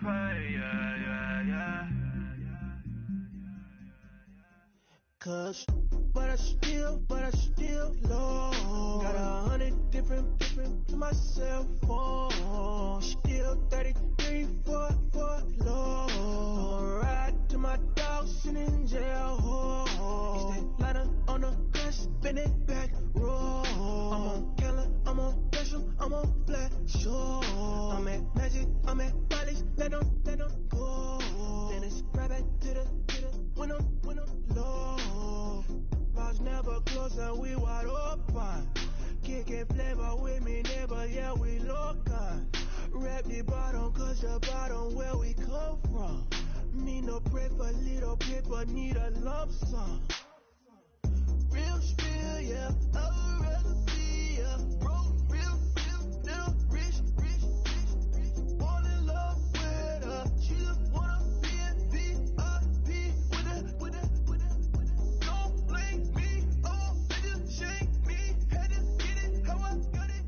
pay, yeah. Cause, but I still low. Got 100 different to my cell phone. Still 33 for low. I'ma ride to my dog sitting in jail. It's that lighter on the gun, spin it back, roll. I'm on Keller, I'm on Gresham, I'm on Flat Shore. I'm at Magic, I'm at Molly's, let them go. Then it's right back to the when I'm low. Bars never close and we wide open. Kicking flavor with me, neighbor, yeah, we local. Rap the bottom, cause the bottom where we come from. Need no pray for little paper, need a lump sum. Real spill, yeah, I would rather be, yeah. Broke, real, little rich. Fall in love with her, she just wanna be in VIP with it. Don't blame me, oh, they just shake me. Had to get it, how I got it.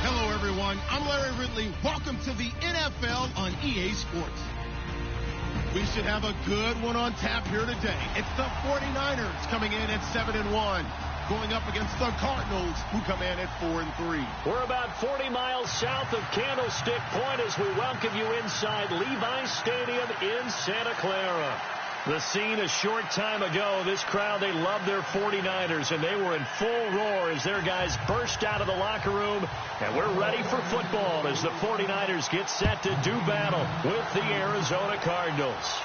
Hello, everyone. I'm Larry Ridley. Welcome to the NFL on EA Sports. We should have a good one on tap here today. It's the 49ers coming in at 7-1, going up against the Cardinals, who come in at 4-3. We're about 40 miles south of Candlestick Point as we welcome you inside Levi's Stadium in Santa Clara. The scene a short time ago, this crowd, they loved their 49ers, and they were in full roar as their guys burst out of the locker room. And we're ready for football as the 49ers get set to do battle with the Arizona Cardinals.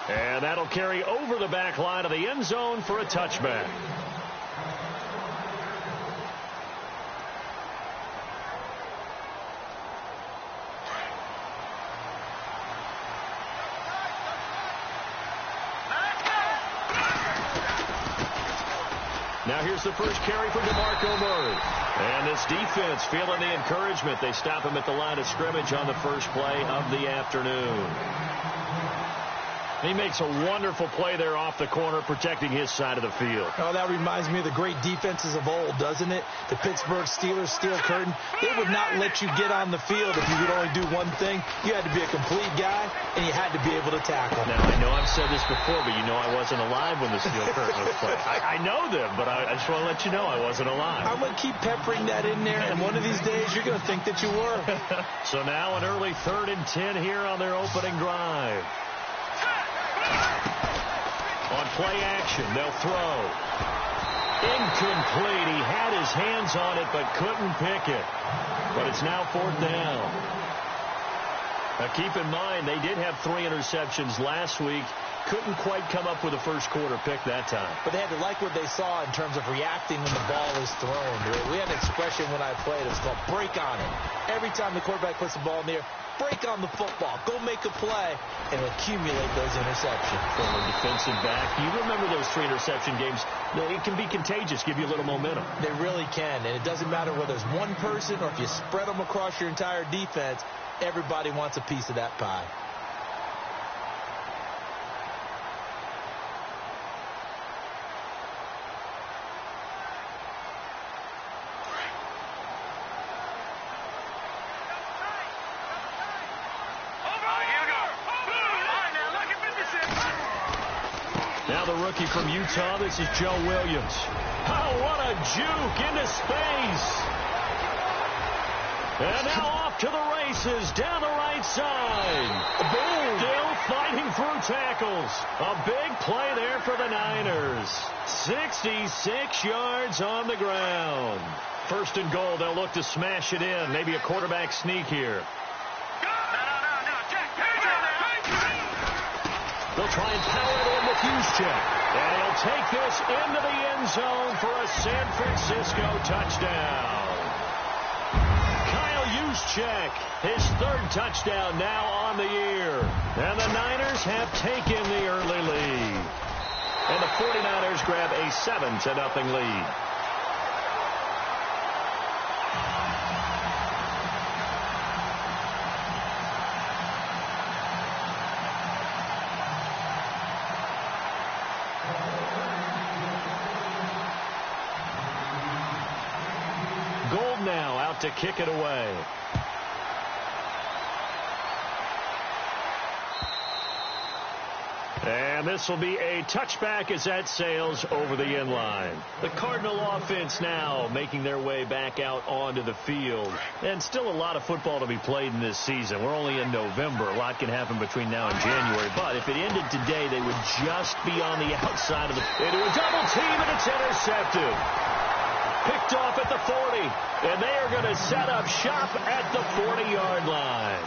And that'll carry over the back line of the end zone for a touchback. Now here's the first carry for DeMarco Murray. And this defense feeling the encouragement. They stop him at the line of scrimmage on the first play of the afternoon. He makes a wonderful play there off the corner, protecting his side of the field. Oh, that reminds me of the great defenses of old, doesn't it? The Pittsburgh Steelers, Steel Curtain. They would not let you get on the field if you could only do one thing. You had to be a complete guy, and you had to be able to tackle. Now, I know I've said this before, but you know I wasn't alive when the Steel Curtain was played. I know them, but I just want to let you know I wasn't alive. I'm going to keep peppering that in there, and one of these days you're going to think that you were. So now an early 3rd and 10 here on their opening drive. On play action, they'll throw. Incomplete. He had his hands on it but couldn't pick it. But it's now 4th down. Now keep in mind, they did have 3 interceptions last week. Couldn't quite come up with a first quarter pick that time. But they had to like what they saw in terms of reacting when the ball is thrown. We had an expression when I played. It was called break on it. Every time the quarterback puts the ball in the air, break on the football. Go make a play and accumulate those interceptions. Former defensive back. You remember those 3 interception games. It can be contagious, give you a little momentum. They really can. And it doesn't matter whether it's one person or if you spread them across your entire defense. Everybody wants a piece of that pie. Now the rookie from Utah, this is Joe Williams. Oh, what a juke into space. And now off to the races down the right side. Boom. Still fighting through tackles. A big play there for the Niners. 66 yards on the ground. 1st and goal, they'll look to smash it in. Maybe a quarterback sneak here. They'll try and power it in with Juszczyk. And he'll take this into the end zone for a San Francisco touchdown. Kyle Juszczyk, his 3rd touchdown now on the year. And the Niners have taken the early lead. And the 49ers grab a 7-0 lead. set to kick it away. And this will be a touchback as that sails over the end line. The Cardinal offense now making their way back out onto the field. And still a lot of football to be played in this season. We're only in November. A lot can happen between now and January. But if it ended today, they would just be on the outside of the... into a double team, and it's intercepted. Picked off at the 40. And they are going to set up shop at the 40-yard line.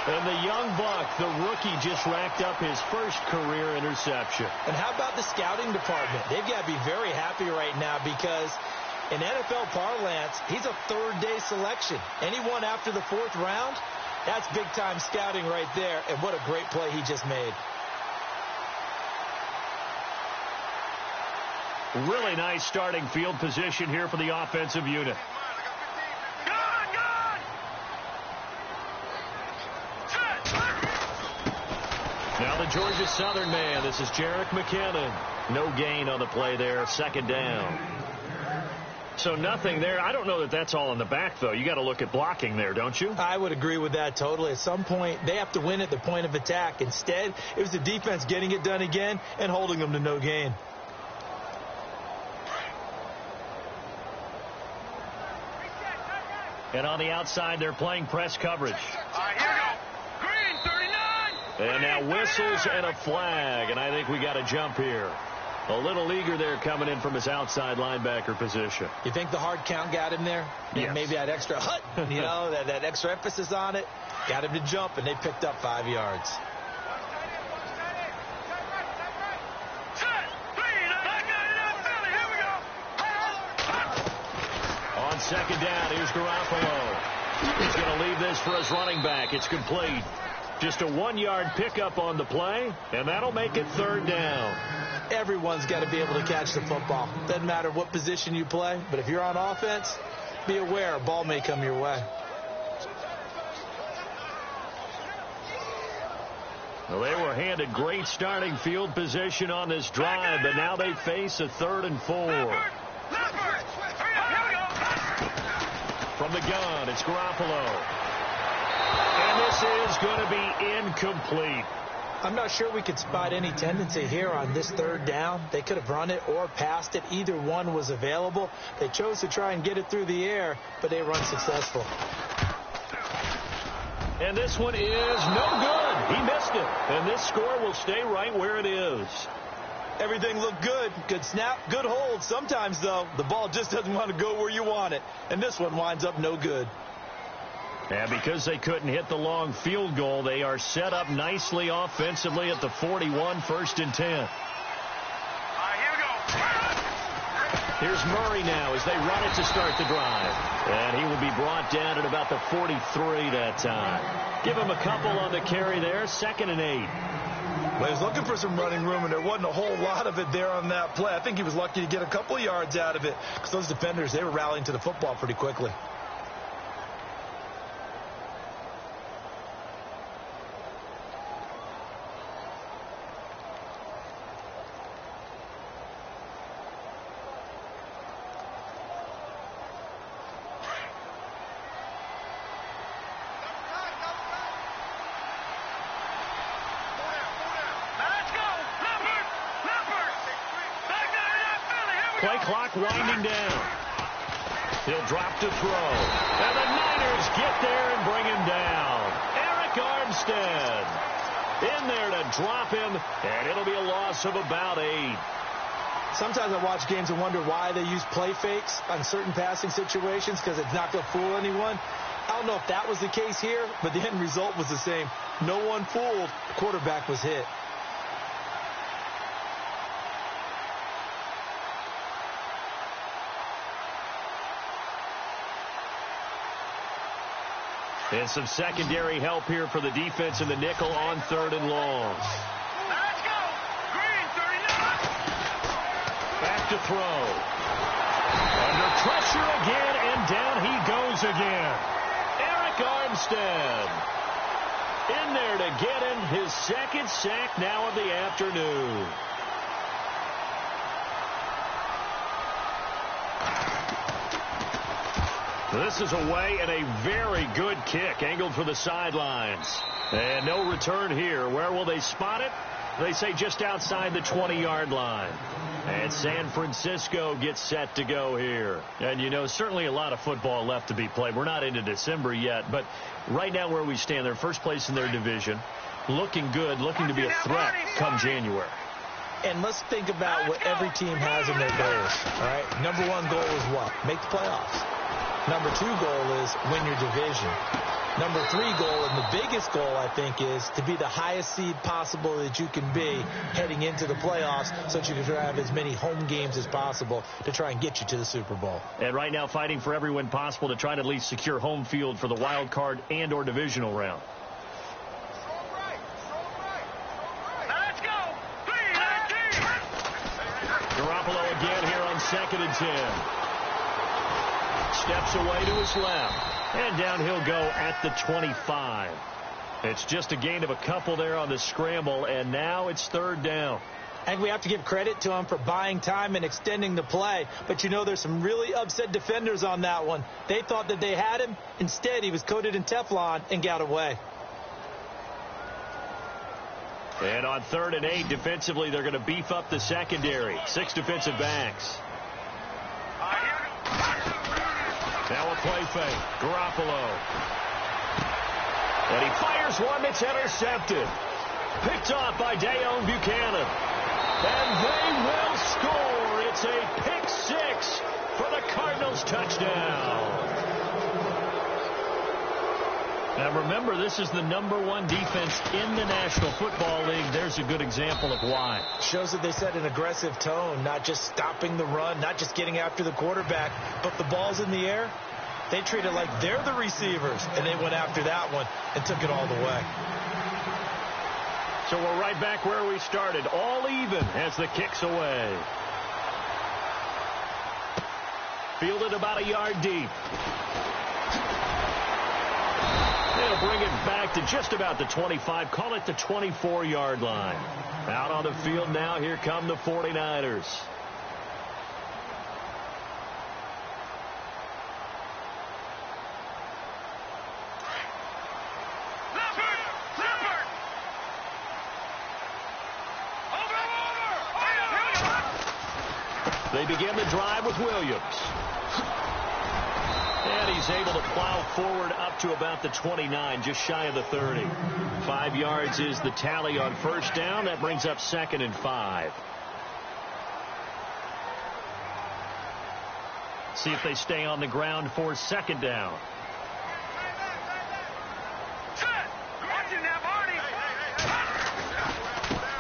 And the young buck, the rookie, just racked up his first career interception. And how about the scouting department? They've got to be very happy right now because in NFL parlance, he's a third-day selection. Anyone after the fourth round, that's big-time scouting right there. And what a great play he just made. Really nice starting field position here for the offensive unit. Now the Georgia Southern man. This is Jerick McKinnon. No gain on the play there. Second down. So nothing there. I don't know that that's all in the back, though. You got to look at blocking there, don't you? I would agree with that totally. At some point, they have to win at the point of attack. Instead, it was the defense getting it done again and holding them to no gain. And on the outside, they're playing press coverage. And now whistles and a flag, and I think we got a jump here. A little eager there coming in from his outside linebacker position. You think the hard count got him there? Yes. Maybe that extra hut, that extra emphasis on it, got him to jump, and they picked up 5 yards. On second down, here's Garoppolo. He's going to leave this for his running back. It's complete. Just a 1-yard pickup on the play, and that'll make it third down. Everyone's got to be able to catch the football. Doesn't matter what position you play, but if you're on offense, be aware a ball may come your way. Well, they were handed great starting field position on this drive, but now they face a 3rd and 4. From the gun, it's Garoppolo. And this is going to be incomplete. I'm not sure we could spot any tendency here on this third down. They could have run it or passed it. Either one was available. They chose to try and get it through the air, but they were unsuccessful. And this one is no good. He missed it. And this score will stay right where it is. Everything looked good. Good snap, good hold. Sometimes, though, the ball just doesn't want to go where you want it. And this one winds up no good. And because they couldn't hit the long field goal, they are set up nicely offensively at the 41, 1st and 10. Here we go. Here's Murray now as they run it to start the drive. And he will be brought down at about the 43 that time. Give him a couple on the carry there, 2nd and 8. Well, he was looking for some running room, and there wasn't a whole lot of it there on that play. I think he was lucky to get a couple of yards out of it because those defenders, they were rallying to the football pretty quickly. Play clock winding down. He'll drop to throw. And the Niners get there and bring him down. Arik Armstead in there to drop him, and it'll be a loss of about 8. Sometimes I watch games and wonder why they use play fakes on certain passing situations because it's not going to fool anyone. I don't know if that was the case here, but the end result was the same. No one fooled. The quarterback was hit. And some secondary help here for the defense in the nickel on 3rd and long. Let's go. Green, 39. Back to throw. Under pressure again, and down he goes again. Arik Armstead in there to get him his 2nd sack now of the afternoon. This is away and a very good kick angled for the sidelines. And no return here. Where will they spot it? They say just outside the 20-yard line. And San Francisco gets set to go here. And, you know, certainly a lot of football left to be played. We're not into December yet, but right now where we stand, they're first place in their division. Looking good, looking to be a threat come January. And let's think about what every team has in their goals, all right? Number one goal is what? Make the playoffs. Number two goal is win your division. Number three goal, and the biggest goal, I think, is to be the highest seed possible that you can be heading into the playoffs so that you can have as many home games as possible to try and get you to the Super Bowl. And right now fighting for every win possible to try to at least secure home field for the wild card and or divisional round. Garoppolo again here on 2nd and 10. Steps away to his left. And down he'll go at the 25. It's just a gain of a couple there on the scramble, and now it's 3rd down. And we have to give credit to him for buying time and extending the play. But, you know, there's some really upset defenders on that one. They thought that they had him. Instead, he was coated in Teflon and got away. And on 3rd and 8, defensively, they're going to beef up the secondary. 6 defensive backs. Now a play fake. Garoppolo. And he fires one that's intercepted. Picked off by Deone Bucannon. And they will score. It's a pick 6 for the Cardinals touchdown. Now remember, this is the #1 defense in the National Football League. There's a good example of why. Shows that they set an aggressive tone, not just stopping the run, not just getting after the quarterback, but the ball's in the air. They treat it like they're the receivers, and they went after that one and took it all the way. So we're right back where we started, all even as the kick's away. Fielded about a yard deep. They'll bring it back to just about the 25. Call it the 24-yard line. Out on the field now, here come the 49ers. They begin the drive with Williams. And he's able to plow forward up to about the 29, just shy of the 30. 5 yards is the tally on 1st down. That brings up 2nd and 5. See if they stay on the ground for 2nd down.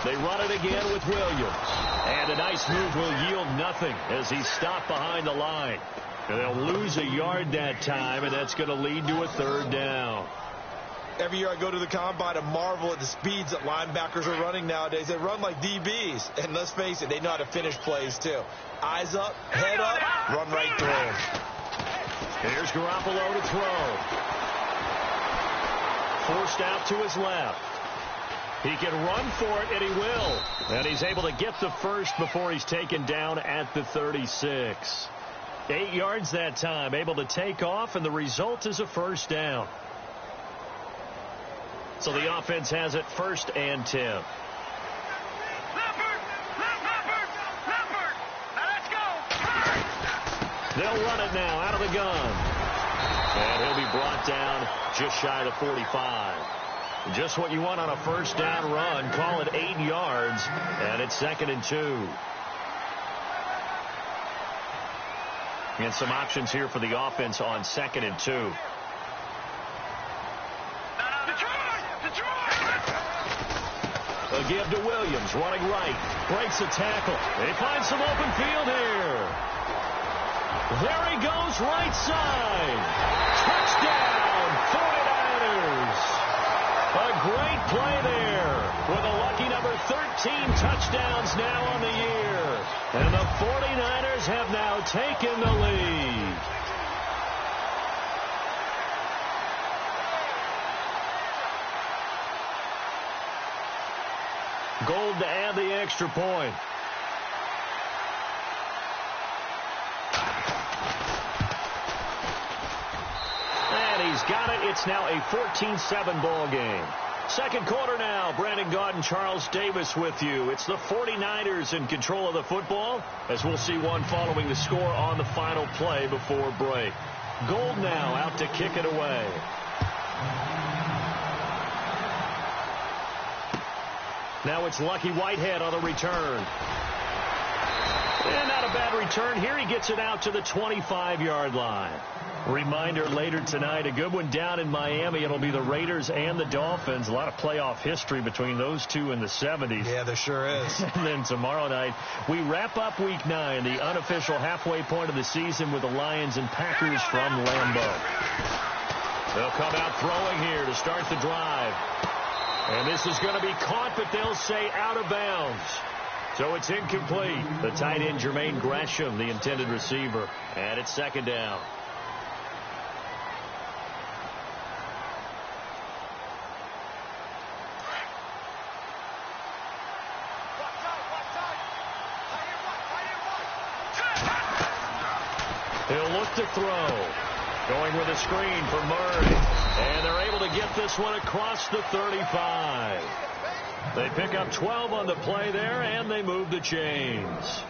They run it again with Williams. And a nice move will yield nothing as he's stopped behind the line. And they'll lose a yard that time, and that's going to lead to a 3rd down. Every year I go to the combine and marvel at the speeds that linebackers are running nowadays. They run like DBs. And let's face it, they know how to finish plays too. Eyes up, head up, run right through them. Here's Garoppolo to throw. Forced out to his left. He can run for it, and he will. And he's able to get the first before he's taken down at the 36. 8 yards that time, able to take off, and the result is a 1st down. So the offense has it 1st and 10. Leopard! Now let's go! They'll run it now out of the gun. And he'll be brought down just shy of the 45. Just what you want on a 1st down run. Call it 8 yards, and it's 2nd and 2. And some options here for the offense on 2nd and 2. A give to Williams, running right. Breaks a tackle. They find some open field here. There he goes, right side. Touchdown, 49ers. A great play there with a lucky number 13 touchdowns now on the year. And the 49ers have now taken the lead. Gold to add the extra point. He's got it. It's now a 14-7 ball game. Second quarter now. Brandon Gaudin and Charles Davis with you. It's the 49ers in control of the football, as we'll see one following the score on the final play before break. Gould now out to kick it away. Now it's Lucky Whitehead on the return. And not a bad return here. He gets it out to the 25-yard line. Reminder later tonight, a good one down in Miami. It'll be the Raiders and the Dolphins. A lot of playoff history between those two in the 70s. Yeah, there sure is. And then tomorrow night, we wrap up Week 9, the unofficial halfway point of the season with the Lions and Packers from Lambeau. They'll come out throwing here to start the drive. And this is going to be caught, but they'll say out of bounds. So it's incomplete. The tight end, Jermaine Gresham, the intended receiver. And it's second down. He'll look to throw. Going with a screen for Murray. And they're able to get this one across the 35. They pick up 12 on the play there, and they move the chains.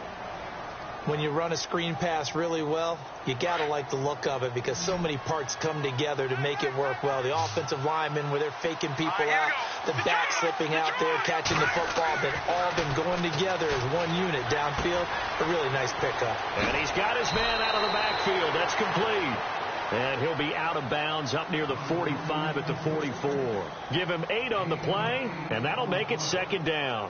When you run a screen pass really well, you got to like the look of it because so many parts come together to make it work well. The offensive linemen, where they're faking people out, the back slipping out there, catching the football, they've all been going together as one unit downfield. A really nice pickup. And he's got his man out of the backfield. That's complete. And he'll be out of bounds up near the 45 at the 44. Give him 8 on the play, and that'll make it second down.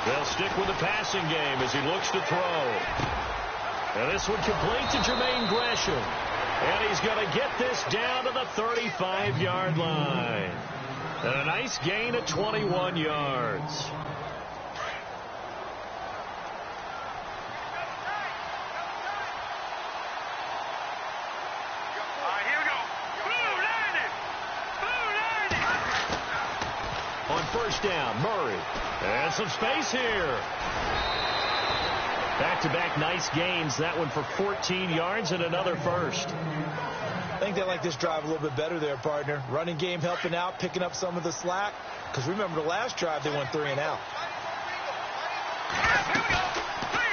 They'll stick with the passing game as he looks to throw. And this one complete to Jermaine Gresham. And he's going to get this down to the 35-yard line. And a nice gain of 21 yards. Here we go. Blue landed. On first down, Murray. And some space here. Back-to-back nice gains. That one for 14 yards and another first. I think they like this drive a little bit better there, partner. Running game helping out, picking up some of the slack. Because remember the last drive, they went 3 and out.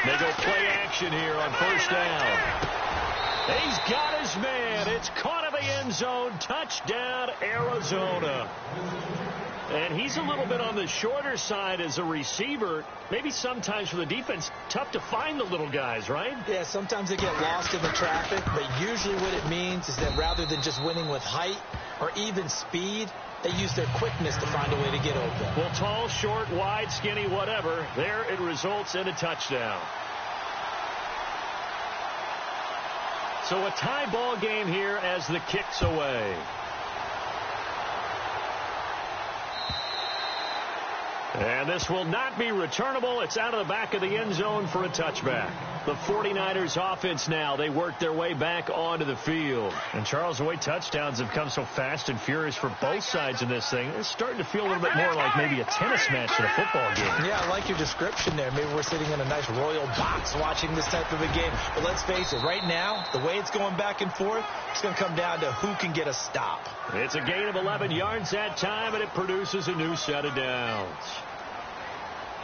They go play action here on first down. He's got his man. It's caught in the end zone. Touchdown, Arizona. And he's a little bit on the shorter side as a receiver. Maybe sometimes for the defense, tough to find the little guys, right? Yeah, sometimes they get lost in the traffic, but usually what it means is that rather than just winning with height or even speed, they use their quickness to find a way to get open. Well, tall, short, wide, skinny, whatever, there it results in a touchdown. So a tie ball game here as the kick's away. And this will not be returnable. It's out of the back of the end zone for a touchback. The 49ers offense now, they work their way back onto the field. And Charles, the way touchdowns have come so fast and furious for both sides in this thing, it's starting to feel a little bit more like maybe a tennis match than a football game. Yeah, I like your description there. Maybe we're sitting in a nice royal box watching this type of a game. But let's face it, right now, the way it's going back and forth, it's going to come down to who can get a stop. It's a gain of 11 yards that time, and it produces a new set of downs.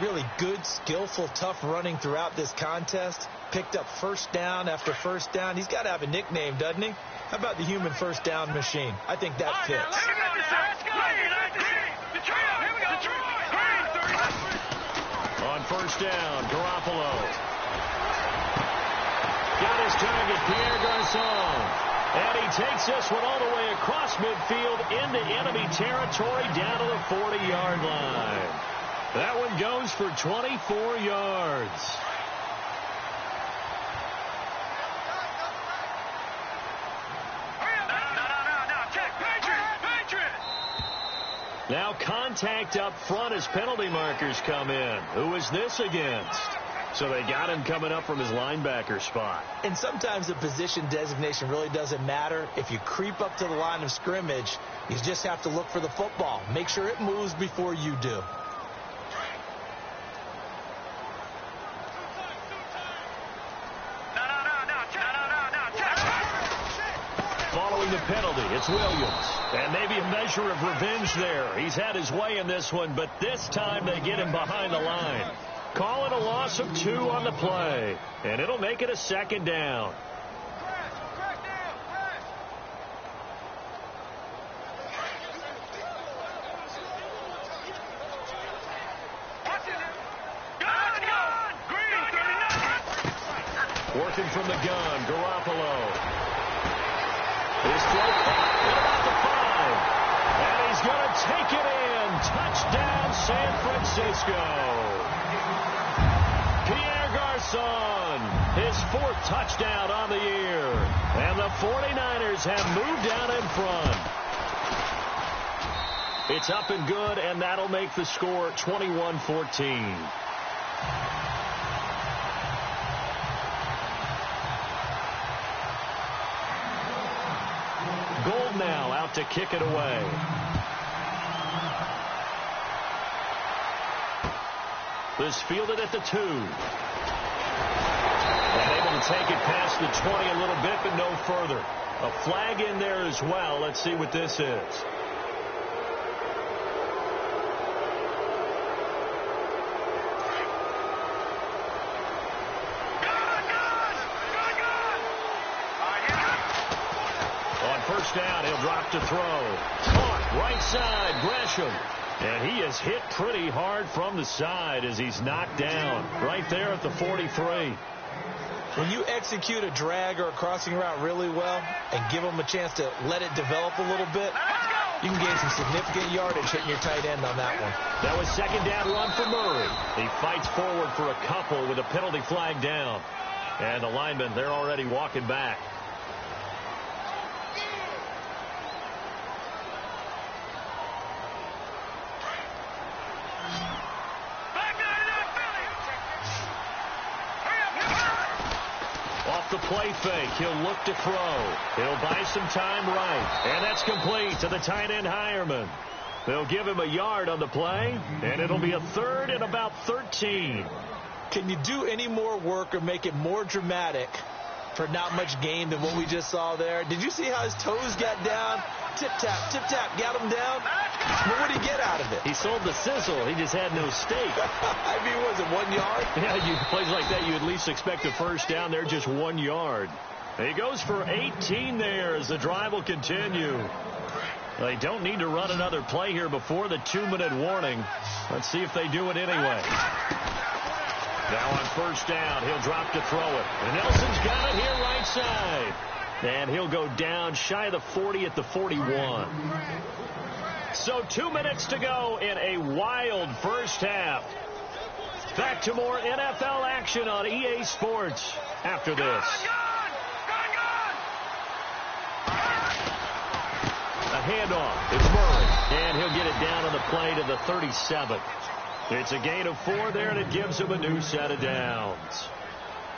Really good, skillful, tough running throughout this contest. Picked up first down after first down. He's got to have a nickname, doesn't he? How about the human first down machine? I think that fits. On first down, Garoppolo. Got his target, Pierre Garçon. And he takes this one all the way across midfield into enemy territory down to the 40-yard line. That one goes for 24 yards. Now contact up front as penalty markers come in. Who is this against? So they got him coming up from his linebacker spot. And sometimes the position designation really doesn't matter. If you creep up to the line of scrimmage, you just have to look for the football. Make sure it moves before you do. following the penalty. It's Williams. And maybe a measure of revenge there. He's had his way in this one, but this time they get him behind the line. Call it a loss of 2 on the play. And it'll make it a 2nd down. Working from the gun, Garoppolo. His throw caught at about the 5. And he's going to take it in. Touchdown, San Francisco. Pierre Garçon, his 4th touchdown on the year. And the 49ers have moved out in front. It's up and good, and that'll make the score 21-14. Gold now out to kick it away. This fielded at the 2. And able to take it past the 20 a little bit, but no further. A flag in there as well. Let's see what this is. First down, he'll drop to throw. Caught, right side, Gresham. And he is hit pretty hard from the side as he's knocked down. Right there at the 43. When you execute a drag or a crossing route really well and give them a chance to let it develop a little bit, you can gain some significant yardage hitting your tight end on that one. That was 2nd down run for Murray. He fights forward for a couple with a penalty flag down. And the linemen, they're already walking back. The play fake. He'll look to throw. He'll buy some time right. And that's complete to the tight end, Hireman. They'll give him a yard on the play, and it'll be a 3rd and about 13. Can you do any more work or make it more dramatic for not much gain than what we just saw there? Did you see how his toes got down? Tip-tap, got him down. But what did he get out of it? He sold the sizzle. He just had no steak. I mean, was it 1 yard? Yeah, plays like that, you at least expect a first down. They're just 1 yard. He goes for 18 there as the drive will continue. They don't need to run another play here before the 2-minute warning. Let's see if they do it anyway. Now on first down, he'll drop to throw it. And Nelson's got it here right side. And he'll go down shy of the 40 at the 41. So 2 minutes to go in a wild first half. Back to more NFL action on EA Sports after this. A handoff. It's Murray. And he'll get it down on the play to the 37. It's a gain of 4 there, and it gives him a new set of downs.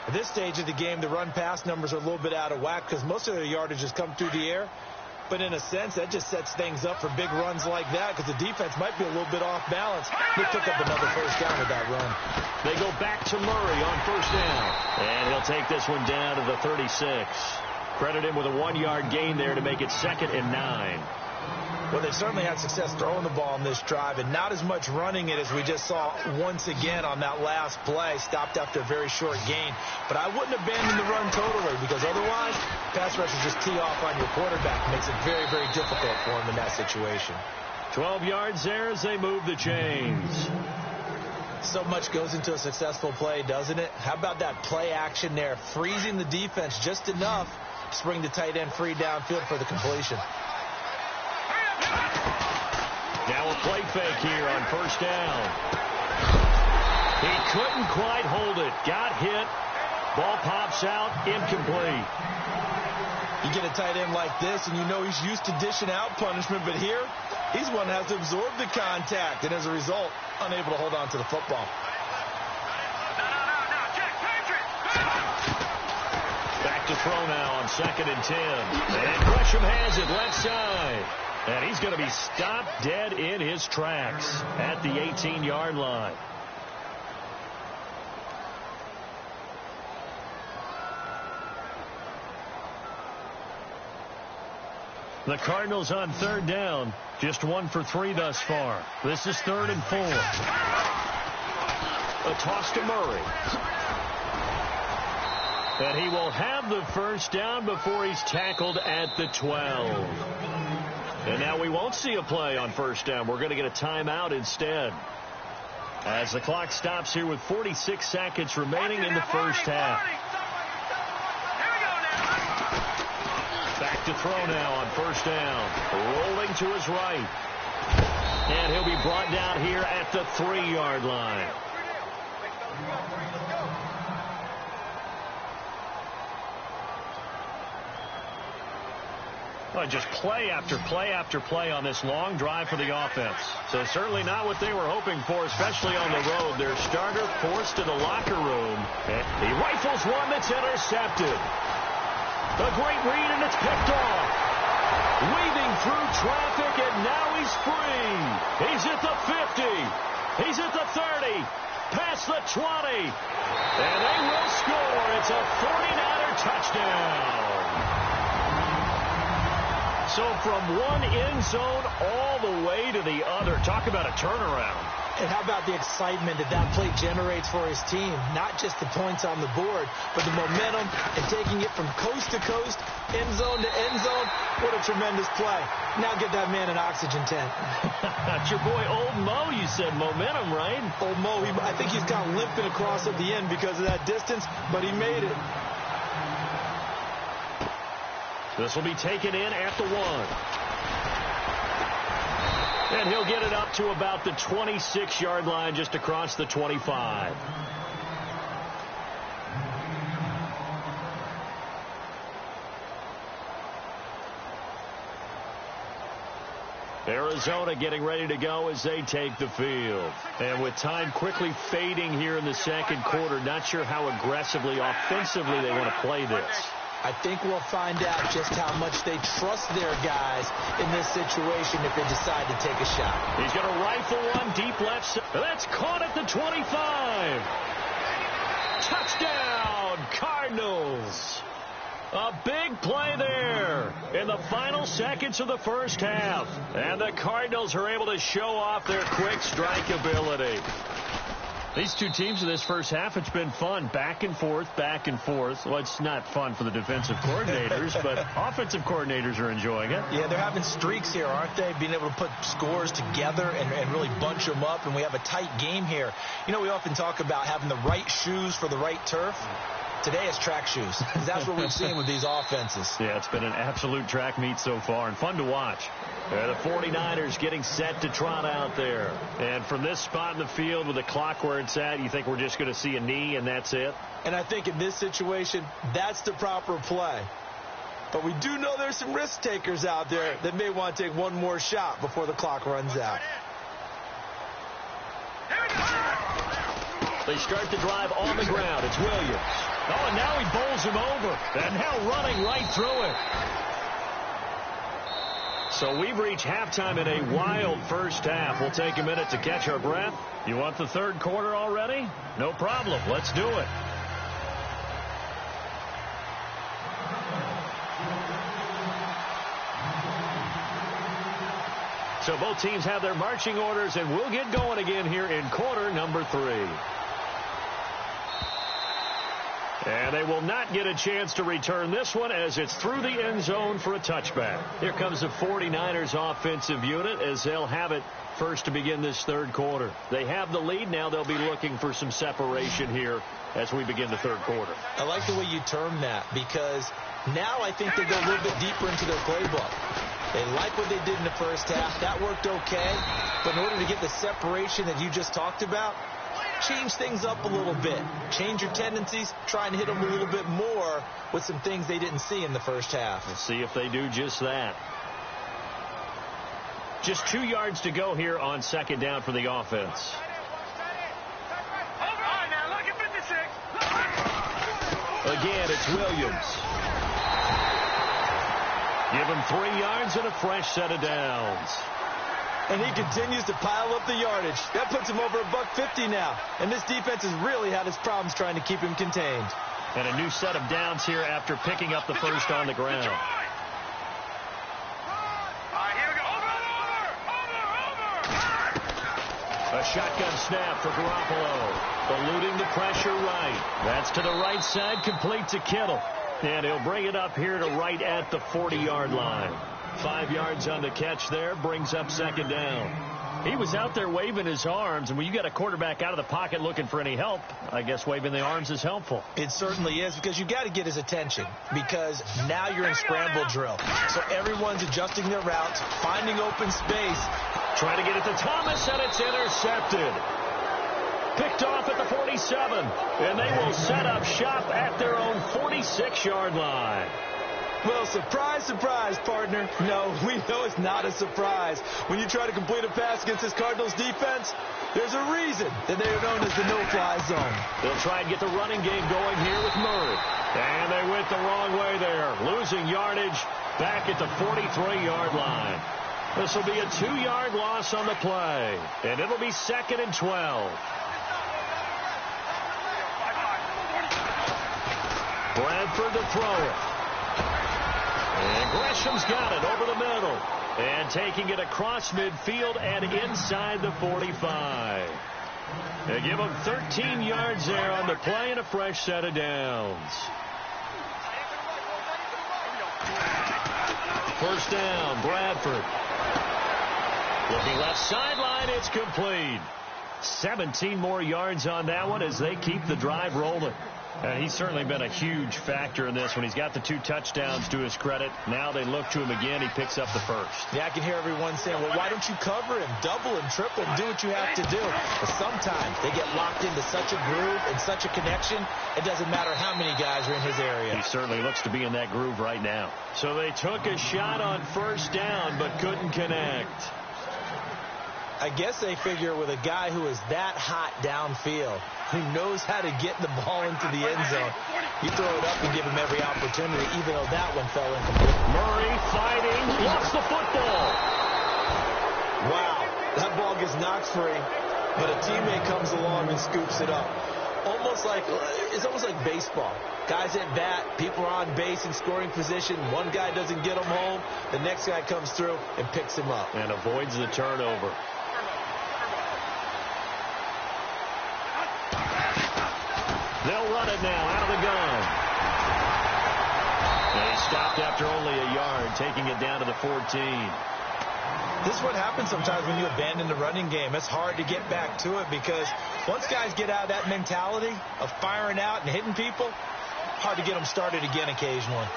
At this stage of the game, the run-pass numbers are a little bit out of whack because most of their yardage has come through the air. But in a sense, that just sets things up for big runs like that because the defense might be a little bit off balance. He'll pick up another first down with that run. They go back to Murray on first down. And he'll take this one down to the 36. Credit him with a 1-yard gain there to make it 2nd and 9. Well, they certainly had success throwing the ball on this drive, and not as much running it as we just saw once again on that last play, stopped after a very short gain. But I wouldn't abandon the run totally because otherwise, pass rushers just tee off on your quarterback. Makes it very, very difficult for him in that situation. 12 yards there as they move the chains. So much goes into a successful play, doesn't it? How about that play action there, freezing the defense just enough to bring the tight end free downfield for the completion. Now a play fake here on first down. He couldn't quite hold it. Got hit. Ball pops out. Incomplete. You get a tight end like this, and you know he's used to dishing out punishment, but here, he's one that has to absorb the contact, and as a result, unable to hold on to the football. Back to throw now on 2nd and 10. And Gresham has it left side. And he's going to be stopped dead in his tracks at the 18-yard line. The Cardinals on third down. Just 1 for 3 thus far. This is 3rd and 4. A toss to Murray. And he will have the first down before he's tackled at the 12. And now we won't see a play on first down. We're going to get a timeout instead. As the clock stops here with 46 seconds remaining in the first half. Back to throw now on first down. Rolling to his right. And he'll be brought down here at the 3-yard line. Well, just play after play after play on this long drive for the offense. So certainly not what they were hoping for, especially on the road. Their starter forced to the locker room. And he rifles one that's intercepted. A great read, and it's picked off. Weaving through traffic, and now he's free. He's at the 50. He's at the 30. Past the 20. And they will score. It's a 49er touchdown. So from one end zone all the way to the other. Talk about a turnaround. And how about the excitement that play generates for his team? Not just the points on the board, but the momentum and taking it from coast to coast, end zone to end zone. What a tremendous play. Now get that man an oxygen tent. That's your boy Old Mo. You said momentum, right? Old Mo, I think he's kind of limping across at the end because of that distance, but he made it. This will be taken in at the 1. And he'll get it up to about the 26-yard line, just across the 25. Arizona getting ready to go as they take the field. And with time quickly fading here in the second quarter, not sure how aggressively, offensively they want to play this. I think we'll find out just how much they trust their guys in this situation if they decide to take a shot. He's going to rifle one deep left. That's caught at the 25. Touchdown, Cardinals. A big play there in the final seconds of the first half. And the Cardinals are able to show off their quick strike ability. These two teams in this first half, it's been fun. Back and forth, back and forth. Well, it's not fun for the defensive coordinators, but offensive coordinators are enjoying it. Yeah, they're having streaks here, aren't they? Being able to put scores together and really bunch them up, and we have a tight game here. You know, we often talk about having the right shoes for the right turf. Today it's track shoes, because that's what we've seen with these offenses. Yeah, it's been an absolute track meet so far, and fun to watch. The 49ers getting set to trot out there. And from this spot in the field with the clock where it's at, you think we're just going to see a knee and that's it? And I think in this situation, that's the proper play. But we do know there's some risk takers out there that may want to take one more shot before the clock runs out. They start the drive on the ground. It's Williams. Oh, and now he bowls him over. And now running right through it. So we've reached halftime in a wild first half. We'll take a minute to catch our breath. You want the third quarter already? No problem. Let's do it. So both teams have their marching orders, and we'll get going again here in quarter number 3. And they will not get a chance to return this one as it's through the end zone for a touchback. Here comes the 49ers offensive unit as they'll have it first to begin this third quarter. They have the lead. Now they'll be looking for some separation here as we begin the third quarter. I like the way you term that, because now I think they go a little bit deeper into their playbook. They like what they did in the first half. That worked okay. But in order to get the separation that you just talked about, change things up a little bit. Change your tendencies. Try and hit them a little bit more with some things they didn't see in the first half. We'll see if they do just that. Just 2 yards to go here on second down for the offense. Again, it's Williams. Give him 3 yards and a fresh set of downs. And he continues to pile up the yardage. That puts him over $150 now. And this defense has really had its problems trying to keep him contained. And a new set of downs here after picking up the first on the ground. shotgun snap for Garoppolo. Eluding the pressure right. That's to the right side, complete to Kittle. And he'll bring it up here to right at the 40-yard line. 5 yards on the catch there, brings up second down. He was out there waving his arms, and when you got a quarterback out of the pocket looking for any help, I guess waving the arms is helpful. It certainly is, because you got to get his attention, because now you're in scramble drill. So everyone's adjusting their routes, finding open space. Trying to get it to Thomas, and it's intercepted. Picked off at the 47, and they will set up shop at their own 46-yard line. Well, surprise, surprise, partner. No, we know it's not a surprise. When you try to complete a pass against this Cardinals defense, there's a reason that they are known as the no-fly zone. They'll try and get the running game going here with Murray. And they went the wrong way there, losing yardage back at the 43-yard line. This will be a 2-yard loss on the play, and it'll be 2nd and 12. Bradford to throw it. And Gresham's got it over the middle. And taking it across midfield and inside the 45. They give him 13 yards there on the play and a fresh set of downs. First down, Bradford. Looking left sideline, it's complete. 17 more yards on that one as they keep the drive rolling. He's certainly been a huge factor in this when he's got the 2 touchdowns to his credit. Now they look to him again. He picks up the first. Yeah, I can hear everyone saying, well, why don't you cover him, double and triple, and do what you have to do? But sometimes they get locked into such a groove and such a connection, it doesn't matter how many guys are in his area. He certainly looks to be in that groove right now. So they took a shot on first down but couldn't connect. I guess they figure with a guy who is that hot downfield, who knows how to get the ball into the end zone, you throw it up and give him every opportunity, even though that one fell incomplete. Murray fighting, lost the football. Wow, that ball gets knocked free, but a teammate comes along and scoops it up. It's almost like baseball. Guys at bat, people are on base in scoring position. One guy doesn't get him home. The next guy comes through and picks him up. And avoids the turnover. They'll run it now out of the gun. And he stopped after only a yard, taking it down to the 14. This is what happens sometimes when you abandon the running game. It's hard to get back to it because once guys get out of that mentality of firing out and hitting people, hard to get them started again occasionally.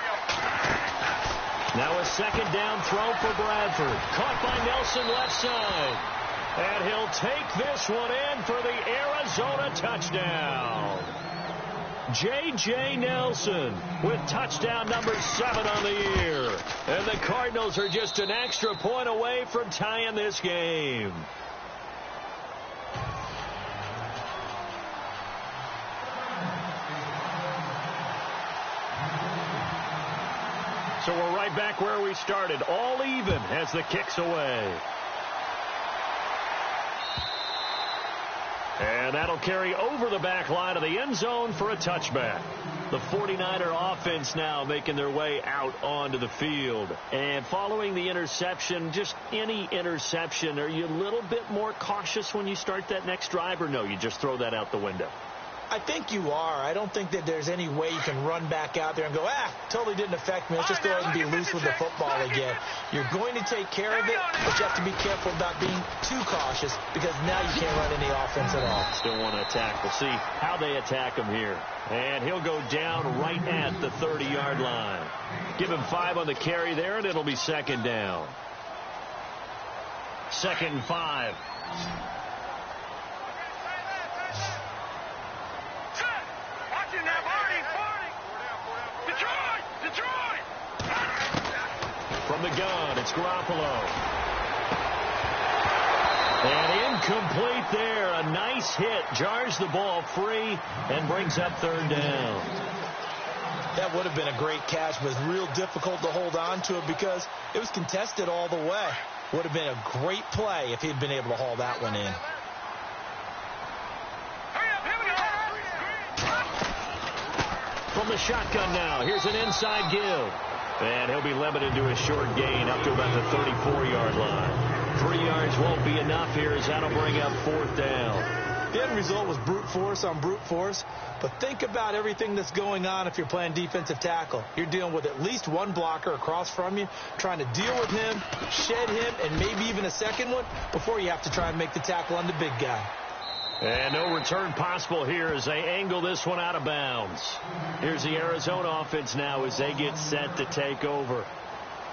Now a second down throw for Bradford. Caught by Nelson left side. And he'll take this one in for the Arizona touchdown. J.J. Nelson with touchdown number 7 on the year. And the Cardinals are just an extra point away from tying this game. So we're right back where we started, all even as the kick's away. And that'll carry over the back line of the end zone for a touchback. The 49er offense now making their way out onto the field. And following the interception, just any interception, are you a little bit more cautious when you start that next drive, or no, you just throw that out the window? I think you are. I don't think that there's any way you can run back out there and go, totally didn't affect me. Let's just go ahead and be loose with the football again. You're going to take care of it, but you have to be careful about being too cautious because now you can't run any offense at all. Still want to attack. We'll see how they attack him here. And he'll go down right at the 30-yard line. Give him 5 on the carry there, and it'll be second down. 2nd and 5. From the gun, it's Garoppolo. And incomplete there. A nice hit. Jars the ball free and brings up 3rd down. That would have been a great catch, but it's real difficult to hold on to it because it was contested all the way. Would have been a great play if he'd been able to haul that one in. From the shotgun now, here's an inside give. And he'll be limited to a short gain up to about the 34-yard line. 3 yards won't be enough here as that'll bring up 4th down. The end result was brute force on brute force, but think about everything that's going on if you're playing defensive tackle. You're dealing with at least one blocker across from you, trying to deal with him, shed him, and maybe even a second one before you have to try and make the tackle on the big guy. And no return possible here as they angle this one out of bounds. Here's the Arizona offense now as they get set to take over.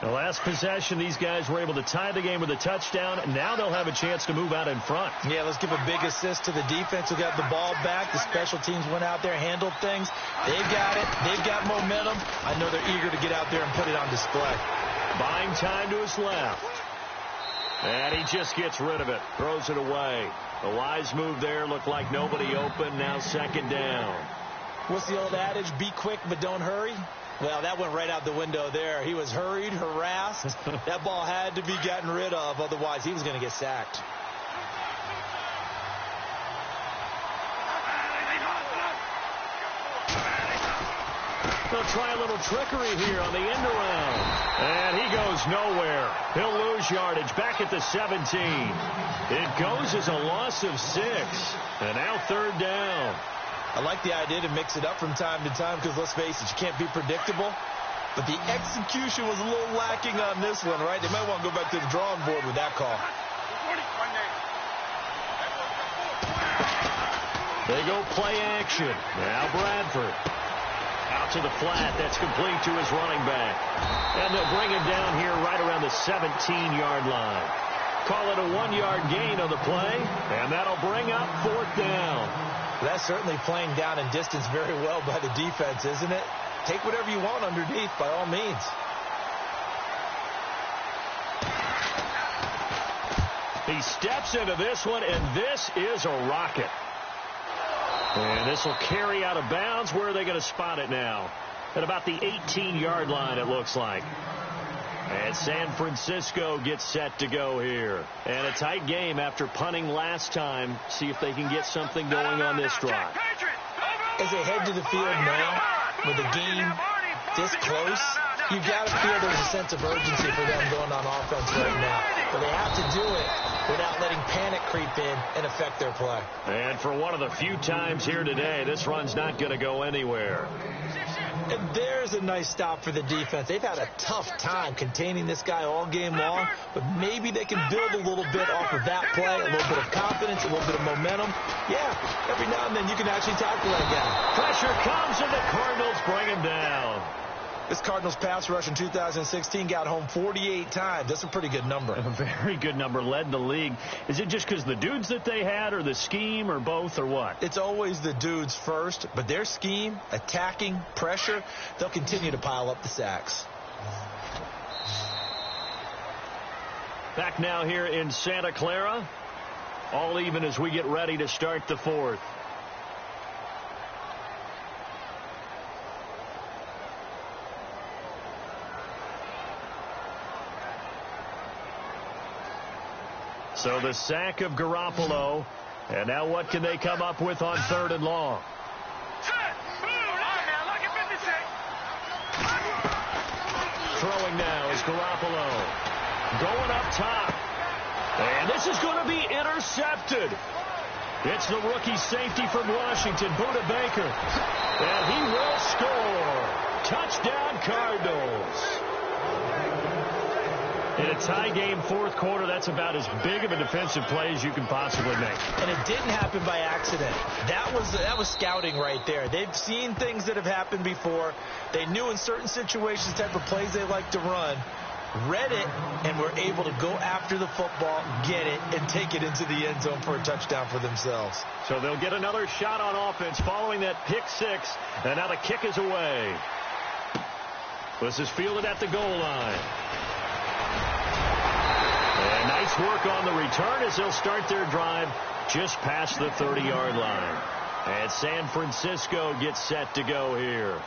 The last possession, these guys were able to tie the game with a touchdown. Now they'll have a chance to move out in front. Yeah, let's give a big assist to the defense who got the ball back. The special teams went out there, handled things. They've got it. They've got momentum. I know they're eager to get out there and put it on display. Buying time to his left. And he just gets rid of it. Throws it away. A wise move there. Looked like nobody open. Now 2nd down. What's the old adage? Be quick, but don't hurry. Well, that went right out the window there. He was hurried, harassed. That ball had to be gotten rid of. Otherwise, he was going to get sacked. They'll try a little trickery here on the end around. And he goes nowhere. He'll lose yardage back at the 17. It goes as a loss of 6. And now 3rd down. I like the idea to mix it up from time to time because, let's face it, you can't be predictable. But the execution was a little lacking on this one, right? They might want to go back to the drawing board with that call. They go play action. Now Bradford. Out to the flat. That's complete to his running back. And they'll bring him down here right around the 17-yard line. Call it a 1-yard gain on the play. And that'll bring up 4th down. That's certainly playing down in distance very well by the defense, isn't it? Take whatever you want underneath, by all means. He steps into this one, and this is a rocket. And this will carry out of bounds. Where are they going to spot it now? At about the 18-yard line, it looks like. And San Francisco gets set to go here. And a tight game after punting last time. See if they can get something going on this drive. As they head to the field now, with the game this close, you've got to feel there's a sense of urgency for them going on offense right now. But they have to do it without letting panic creep in and affect their play. And for one of the few times here today, this run's not going to go anywhere. And there's a nice stop for the defense. They've had a tough time containing this guy all game long, but maybe they can build a little bit off of that play, a little bit of confidence, a little bit of momentum. Yeah, every now and then you can actually tackle that guy. Pressure comes, and the Cardinals bring him down. This Cardinals pass rush in 2016 got home 48 times. That's a pretty good number. A very good number, led the league. Is it just because the dudes that they had, or the scheme, or both, or what? It's always the dudes first, but their scheme, attacking, pressure, they'll continue to pile up the sacks. Back now here in Santa Clara. All even as we get ready to start the 4th. So the sack of Garoppolo. And now what can they come up with on 3rd and long? Throwing now is Garoppolo. Going up top. And this is going to be intercepted. It's the rookie safety from Washington, Budda Baker. And he will score. Touchdown, Cardinals. In a tie game, 4th quarter, that's about as big of a defensive play as you can possibly make. And it didn't happen by accident. That was scouting right there. They've seen things that have happened before. They knew in certain situations the type of plays they like to run, read it, and were able to go after the football, get it, and take it into the end zone for a touchdown for themselves. So they'll get another shot on offense following that pick 6, and now the kick is away. This is fielded at the goal line. And nice work on the return as they'll start their drive just past the 30-yard line. And San Francisco gets set to go here.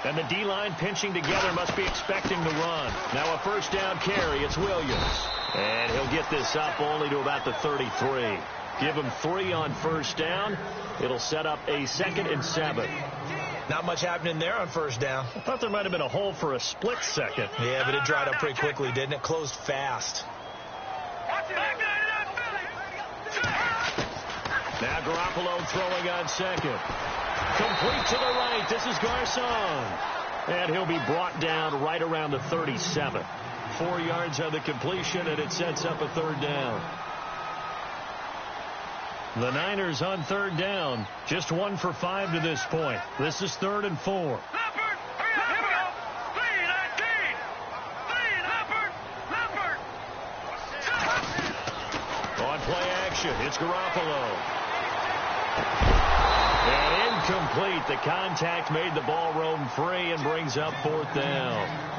And the D-line pinching together, must be expecting the run. Now a 1st down carry. It's Williams. And he'll get this up only to about the 33. Give him 3 on 1st down. It'll set up a 2nd and 7. Not much happening there on first down. I thought there might have been a hole for a split second. Yeah, but it dried up pretty quickly, didn't it? Closed fast. Now Garoppolo throwing on second. Complete to the right. This is Garcon. And he'll be brought down right around the 37. 4 yards on the completion, and it sets up a third down. The Niners on third down. Just 1 for 5 to this point. This is 3rd and 4. On play action, it's Garoppolo. And incomplete. The contact made the ball roam free and brings up 4th down.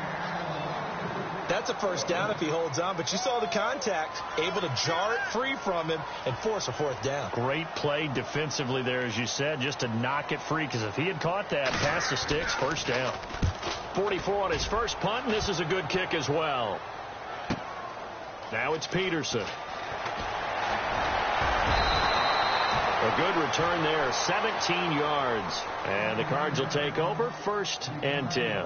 That's a first down if he holds on, but you saw the contact, able to jar it free from him and force a 4th down. Great play defensively there, as you said, just to knock it free, because if he had caught that past the sticks, first down. 44 on his first punt, and this is a good kick as well. Now it's Peterson. A good return there, 17 yards. And the Cards will take over, 1st and 10.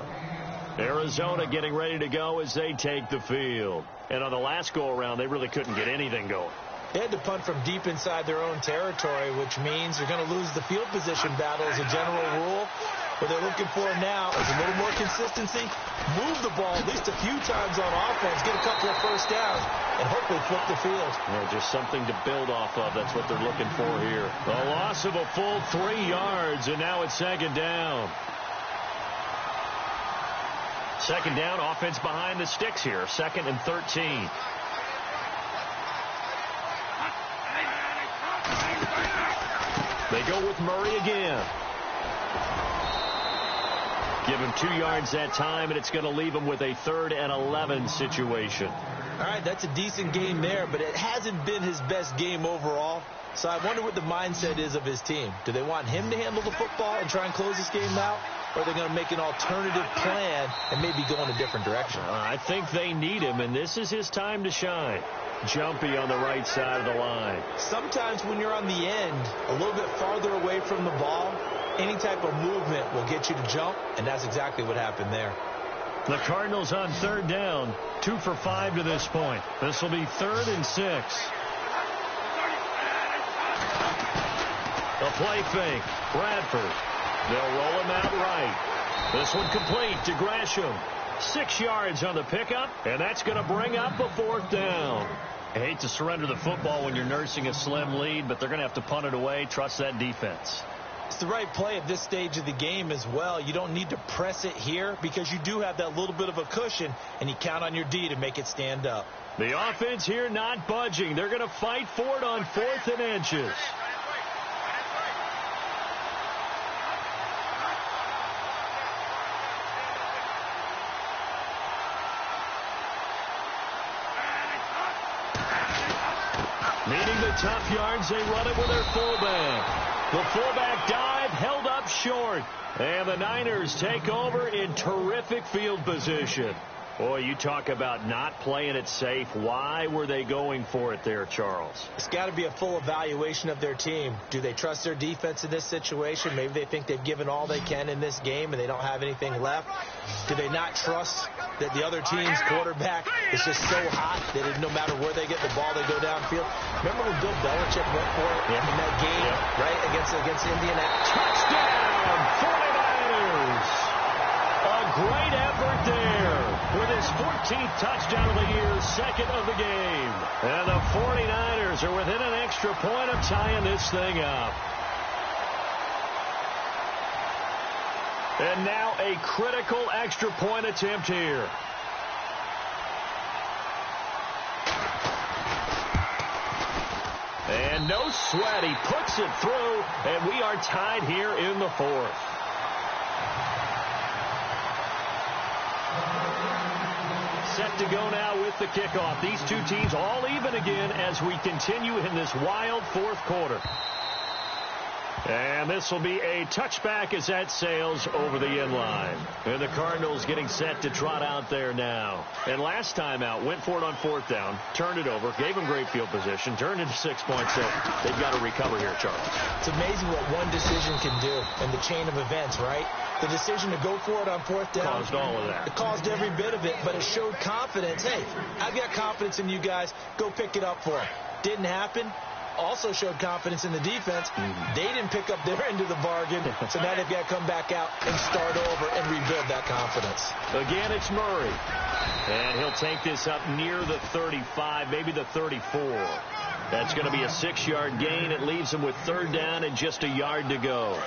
Arizona getting ready to go as they take the field. And on the last go-around, they really couldn't get anything going. They had to punt from deep inside their own territory, which means you're going to lose the field position battle as a general rule. What they're looking for now is a little more consistency, move the ball at least a few times on offense, get a couple of first downs, and hopefully flip the field. Yeah, just something to build off of. That's what they're looking for here. A loss of a full 3 yards, and now it's 2nd down. 2nd down, offense behind the sticks here. 2nd and 13. They go with Murray again. Give him 2 yards that time, and it's going to leave him with a 3rd and 11 situation. All right, that's a decent game there, but it hasn't been his best game overall. So I wonder what the mindset is of his team. Do they want him to handle the football and try and close this game out? Or are they going to make an alternative plan and maybe go in a different direction? I think they need him, and this is his time to shine. Jumpy on the right side of the line. Sometimes when you're on the end, a little bit farther away from the ball, any type of movement will get you to jump, and that's exactly what happened there. The Cardinals on 3rd down, 2 for 5 to this point. This will be 3rd and 6. A play fake. Bradford. They'll roll him out right. This one complete to Gresham. 6 yards on the pickup, and that's going to bring up a 4th down. I hate to surrender the football when you're nursing a slim lead, but they're going to have to punt it away. Trust that defense. It's the right play at this stage of the game as well. You don't need to press it here because you do have that little bit of a cushion, and you count on your D to make it stand up. The offense here not budging. They're going to fight for it on 4th and inches. Needing the tough yards, they run it with their fullback. The fullback dive held up short. And the Niners take over in terrific field position. Boy, you talk about not playing it safe. Why were they going for it there, Charles? It's got to be a full evaluation of their team. Do they trust their defense in this situation? Maybe they think they've given all they can in this game and they don't have anything left. Do they not trust that the other team's quarterback is just so hot that no matter where they get the ball, they go downfield? Remember when Bill Belichick went for it in that game, right, against Indianapolis? Touchdown, 49ers! A great effort there with his 14th touchdown of the year, 2nd of the game. And the 49ers are within an extra point of tying this thing up. And now a critical extra point attempt here. And no sweat. He puts it through, and we are tied here in the 4th. Set to go now with the kickoff. These two teams all even again as we continue in this wild 4th quarter. And this will be a touchback as that sails over the inline. And the Cardinals getting set to trot out there now. And last time out, went for it on 4th down, turned it over, gave them great field position, turned into 6 points. So they've got to recover here, Charles. It's amazing what one decision can do in the chain of events, right? The decision to go for it on 4th down. Caused all of that. It caused every bit of it, but it showed confidence. Hey, I've got confidence in you guys. Go pick it up for them. Didn't happen. Also showed confidence in the defense. They didn't pick up their end of the bargain, so now they've got to come back out and start over and rebuild that confidence. Again, it's Murray. And he'll take this up near the 35, maybe the 34. That's going to be a 6-yard gain. It leaves him with 3rd down and just a yard to go.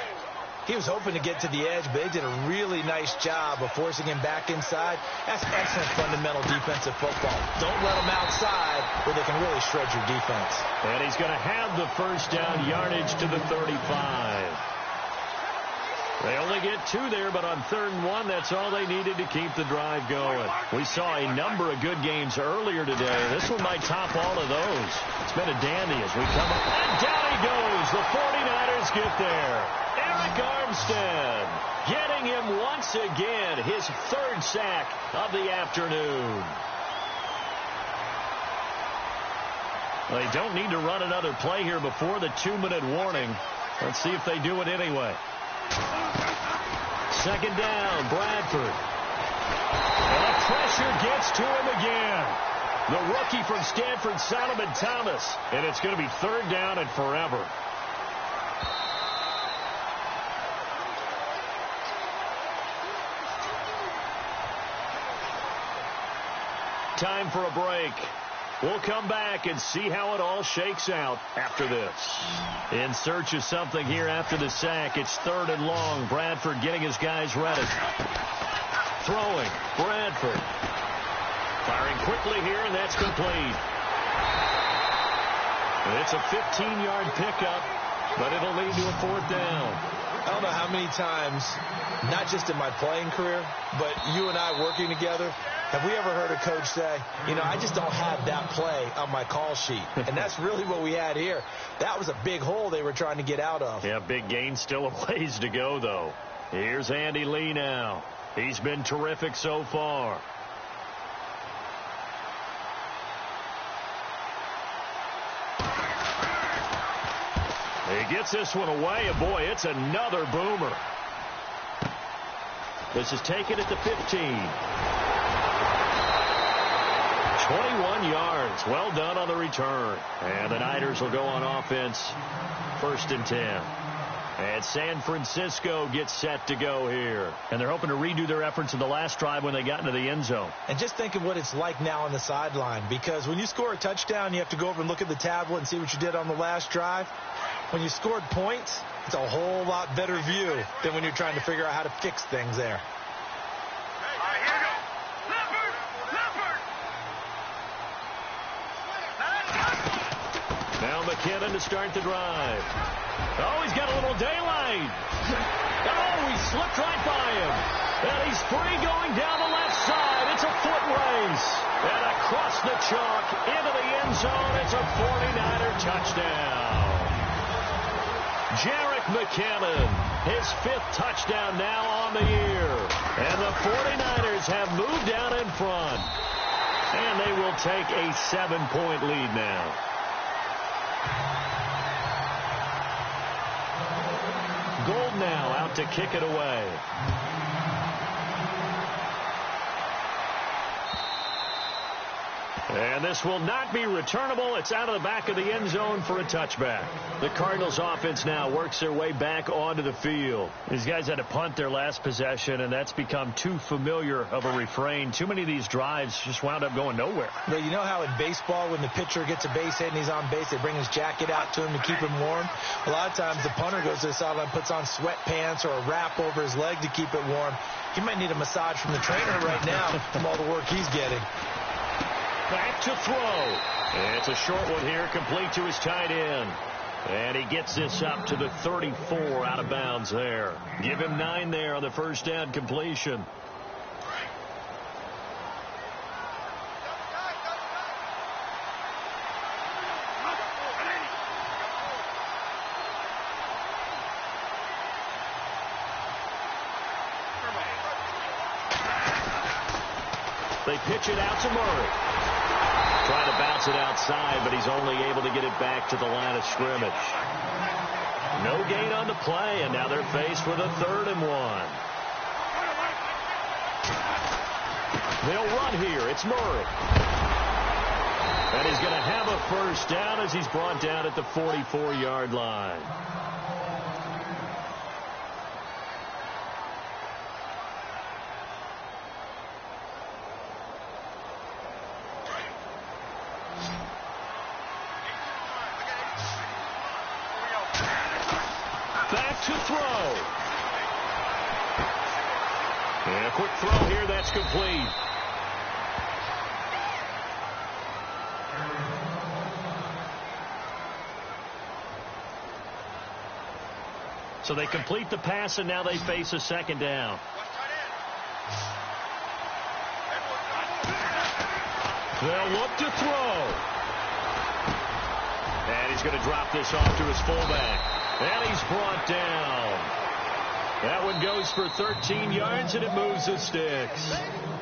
He was hoping to get to the edge, but they did a really nice job of forcing him back inside. That's excellent fundamental defensive football. Don't let them outside where they can really shred your defense. And he's going to have the 1st down yardage to the 35. They only get 2 there, but on 3rd and 1, that's all they needed to keep the drive going. We saw a number of good games earlier today. This one might top all of those. It's been a dandy as we come up. And down he goes. The 49ers get there. Eric Armstead getting him once again, his 3rd sack of the afternoon. They don't need to run another play here before the 2-minute warning. Let's see if they do it anyway. 2nd down, Bradford. And the pressure gets to him again. The rookie from Stanford, Solomon Thomas. And it's going to be 3rd down and forever. Time for a break. We'll come back and see how it all shakes out after this. In search of something here after the sack. It's 3rd and long. Bradford getting his guys ready. Throwing. Bradford. Firing quickly here, and that's complete. It's a 15-yard pickup, but it'll lead to a 4th down. I don't know how many times, not just in my playing career, but you and I working together, have we ever heard a coach say, you know, I just don't have that play on my call sheet. And that's really what we had here. That was a big hole they were trying to get out of. Yeah, big gain, still a ways to go, though. Here's Andy Lee now. He's been terrific so far. He gets this one away, and boy, it's another boomer. This is taken at the 15. 21 yards. Well done on the return. And the Niners will go on offense. 1st and 10. And San Francisco gets set to go here. And they're hoping to redo their efforts in the last drive when they got into the end zone. And just think of what it's like now on the sideline. Because when you score a touchdown, you have to go over and look at the tablet and see what you did on the last drive. When you scored points, it's a whole lot better view than when you're trying to figure out how to fix things there. Now McKinnon to start the drive. Oh, he's got a little daylight. Oh, he slipped right by him. And he's free going down the left side. It's a foot race. And across the chalk into the end zone. It's a 49er touchdown. Jerick McKinnon, his 5th touchdown now on the year. And the 49ers have moved down in front. And they will take a 7-point lead now. Gold now out to kick it away. And this will not be returnable. It's out of the back of the end zone for a touchback. The Cardinals offense now works their way back onto the field. These guys had to punt their last possession, and that's become too familiar of a refrain. Too many of these drives just wound up going nowhere. Well, you know how in baseball when the pitcher gets a base hit and he's on base, they bring his jacket out to him to keep him warm? A lot of times the punter goes to the sideline, puts on sweatpants or a wrap over his leg to keep it warm. He might need a massage from the trainer right now from all the work he's getting. Back to throw. It's a short one here, complete to his tight end. And he gets this up to the 34 out of bounds there. Give him 9 there on the 1st down completion. They pitch it out to Murray. Trying to bounce it outside, but he's only able to get it back to the line of scrimmage. No gain on the play, and now they're faced with a 3rd and 1. They'll run here. It's Murray. And he's going to have a first down as he's brought down at the 44-yard line. Back to throw. And a quick throw here. That's complete. So they complete the pass, and now they face a 2nd down. They'll look to throw. And he's going to drop this off to his fullback. And he's brought down. That one goes for 13 yards, and it moves the sticks.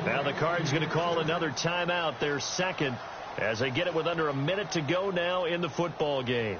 Now the Cards going to call another timeout, their 2nd, as they get it with under a minute to go now in the football game.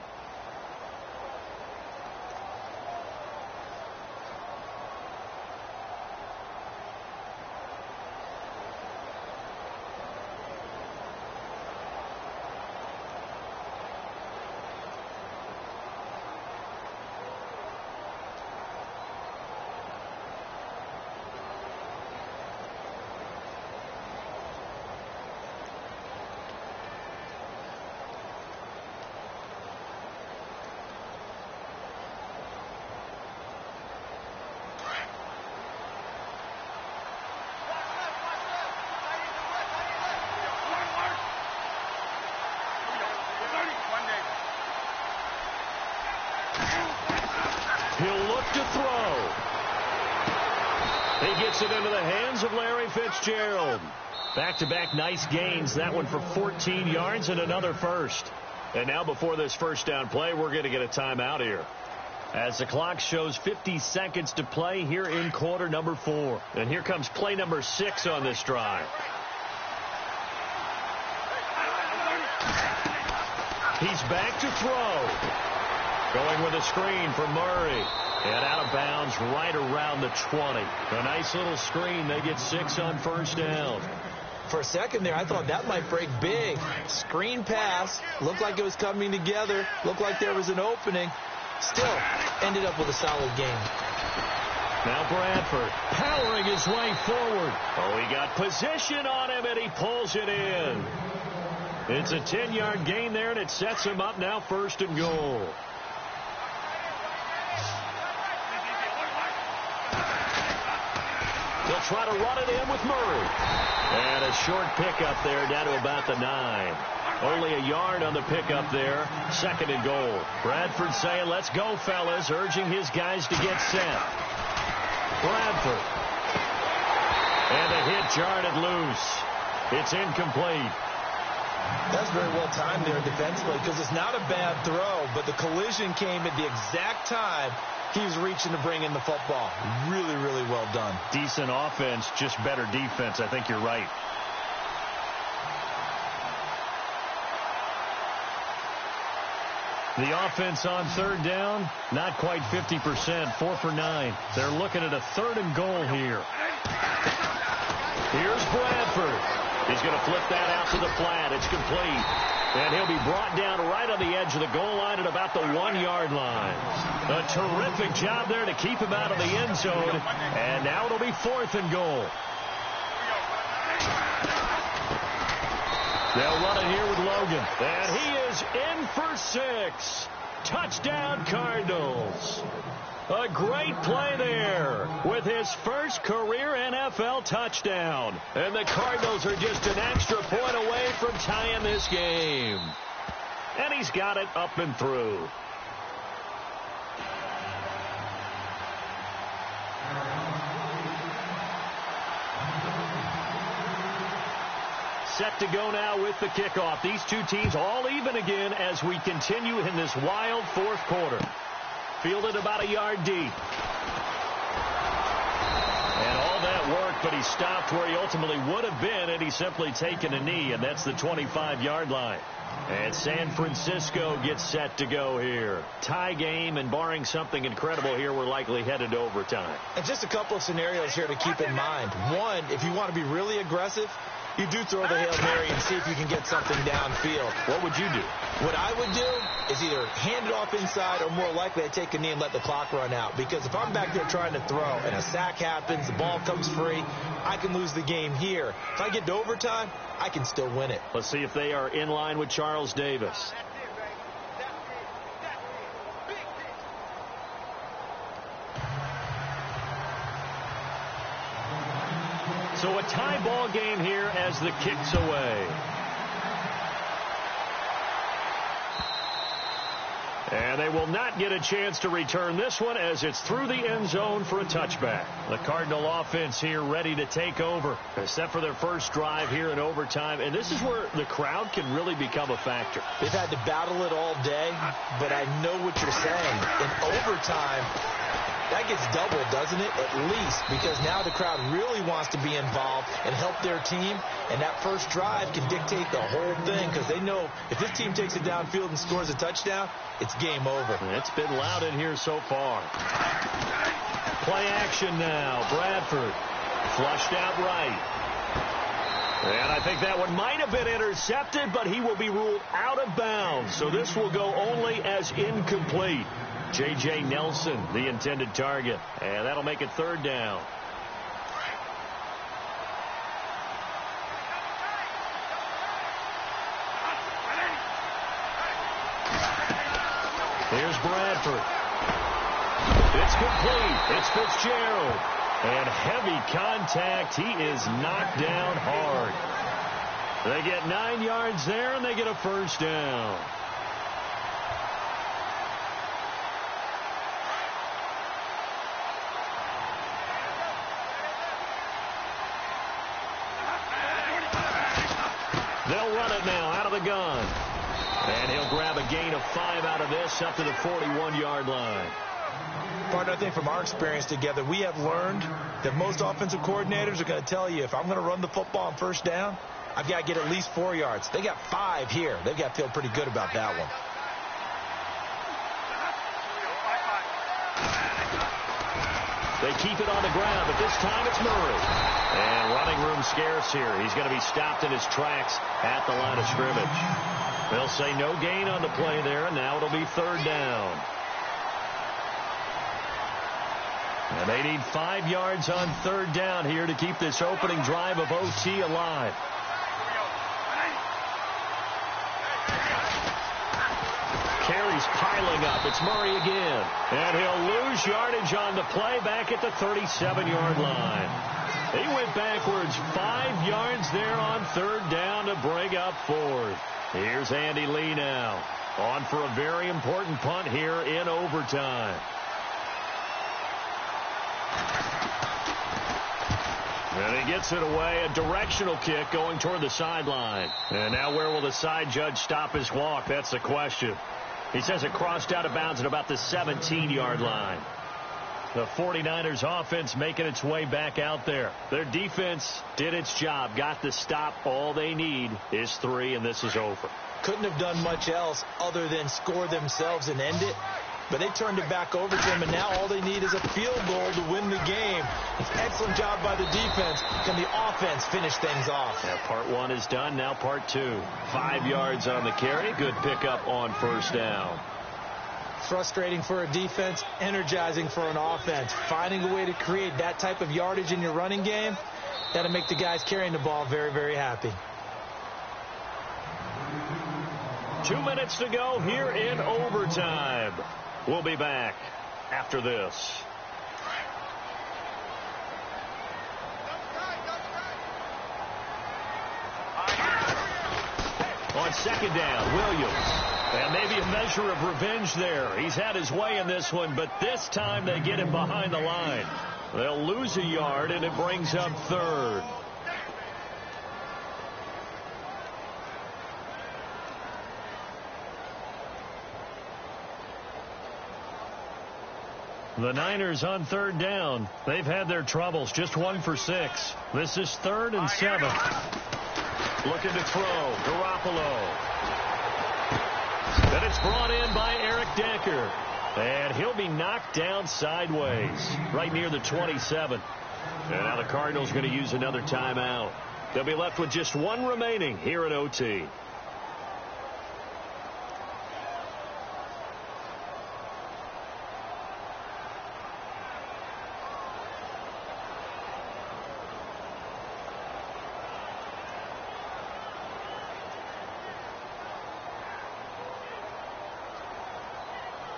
He'll look to throw. He gets it into the hands of Larry Fitzgerald. Back-to-back nice gains. That one for 14 yards and another first. And now before this first down play, we're going to get a timeout here, as the clock shows 50 seconds to play here in quarter number 4. And here comes play number 6 on this drive. He's back to throw. Going with a screen for Murray. And out of bounds right around the 20. A nice little screen. They get 6 on first down. For a second there, I thought that might break big. Screen pass. Looked like it was coming together. Looked like there was an opening. Still ended up with a solid game. Now Bradford powering his way forward. Oh, he got position on him, and he pulls it in. It's a 10-yard gain there, and it sets him up now 1st and goal. They'll try to run it in with Murray. And a short pickup there down to about the 9. Only a yard on the pickup there. 2nd and goal. Bradford saying, let's go, fellas, urging his guys to get set. Bradford. And the hit jarred it loose. It's incomplete. That's very well timed there defensively, because it's not a bad throw, but the collision came at the exact time he was reaching to bring in the football. Really, really well done. Decent offense, just better defense. I think you're right. The offense on 3rd down, not quite 50%, 4 for 9. They're looking at a 3rd and goal here. Here's Bradford. He's going to flip that out to the flat. It's complete. And he'll be brought down right on the edge of the goal line at about the 1-yard line. A terrific job there to keep him out of the end zone. And now it'll be 4th and goal. They'll run it here with Logan. And he is in for 6. Touchdown, Cardinals. A great play there with his first career NFL touchdown. And the Cardinals are just an extra point away from tying this game. And he's got it up and through. Set to go now with the kickoff. These two teams all even again as we continue in this wild 4th quarter. Fielded about a yard deep. And all that work, but he he stopped where he ultimately would have been had he simply taken a knee, and that's the 25-yard line. And San Francisco gets set to go here. Tie game, and barring something incredible here, we're likely headed to overtime. And just a couple of scenarios here to keep in mind. One, if you want to be really aggressive, you do throw the Hail Mary and see if you can get something downfield. What would you do? What I would do is either hand it off inside, or more likely I take a knee and let the clock run out. Because if I'm back there trying to throw and a sack happens, the ball comes free, I can lose the game here. If I get to overtime, I can still win it. Let's see if they are in line with Charles Davis. So a tie ball game here as the kick's away. And they will not get a chance to return this one as it's through the end zone for a touchback. The Cardinal offense here ready to take over. They're set for their first drive here in overtime. And this is where the crowd can really become a factor. They've had to battle it all day, but I know what you're saying. In overtime, that gets doubled, doesn't it? At least, because now the crowd really wants to be involved and help their team. And that first drive can dictate the whole thing, because they know if this team takes it downfield and scores a touchdown, it's game over. It's been loud in here so far. Play action now. Bradford flushed out right. And I think that one might have been intercepted, but he will be ruled out of bounds. So this will go only as incomplete. J.J. Nelson, the intended target. And that'll make it third down. Here's Bradford. It's complete. It's Fitzgerald. And heavy contact. He is knocked down hard. They get 9 yards there, and they get a first down. They'll run it now out of the gun. And he'll grab a gain of 5 out of this up to the 41-yard line. Partner, I think from our experience together, we have learned that most offensive coordinators are going to tell you, if I'm going to run the football on first down, I've got to get at least 4 yards. They got 5 here. They've got to feel pretty good about that one. They keep it on the ground, but this time it's Murray. And running room scarce here. He's going to be stopped in his tracks at the line of scrimmage. They'll say no gain on the play there, and now it'll be third down. And they need 5 yards on third down here to keep this opening drive of OT alive. Carries piling up. It's Murray again. And he'll lose yardage on the play back at the 37-yard line. He went backwards 5 yards there on third down to bring up fourth. Here's Andy Lee now. On for a very important punt here in overtime. And he gets it away. A directional kick going toward the sideline. And now where will the side judge stop his walk? That's the question. He says it crossed out of bounds at about the 17-yard line. The 49ers offense making its way back out there. Their defense did its job, got the stop. All they need is 3, and this is over. Couldn't have done much else other than score themselves and end it. But they turned it back over to him, and now all they need is a field goal to win the game. It's an excellent job by the defense. Can the offense finish things off? Yeah, part 1 is done. Now part 2. 5 yards on the carry. Good pickup on first down. Frustrating for a defense, energizing for an offense. Finding a way to create that type of yardage in your running game, that'll make the guys carrying the ball very, very happy. 2 minutes to go here in overtime. We'll be back after this. On second down, Williams. And maybe a measure of revenge there. He's had his way in this one, but this time they get him behind the line. They'll lose a yard, and it brings up third. The Niners on third down. They've had their troubles, just 1 for 6. This is 3rd and 7. Looking to throw, Garoppolo. And it's brought in by Eric Decker. And he'll be knocked down sideways, right near the 27. And now the Cardinals going to use another timeout. They'll be left with just 1 remaining here at OT.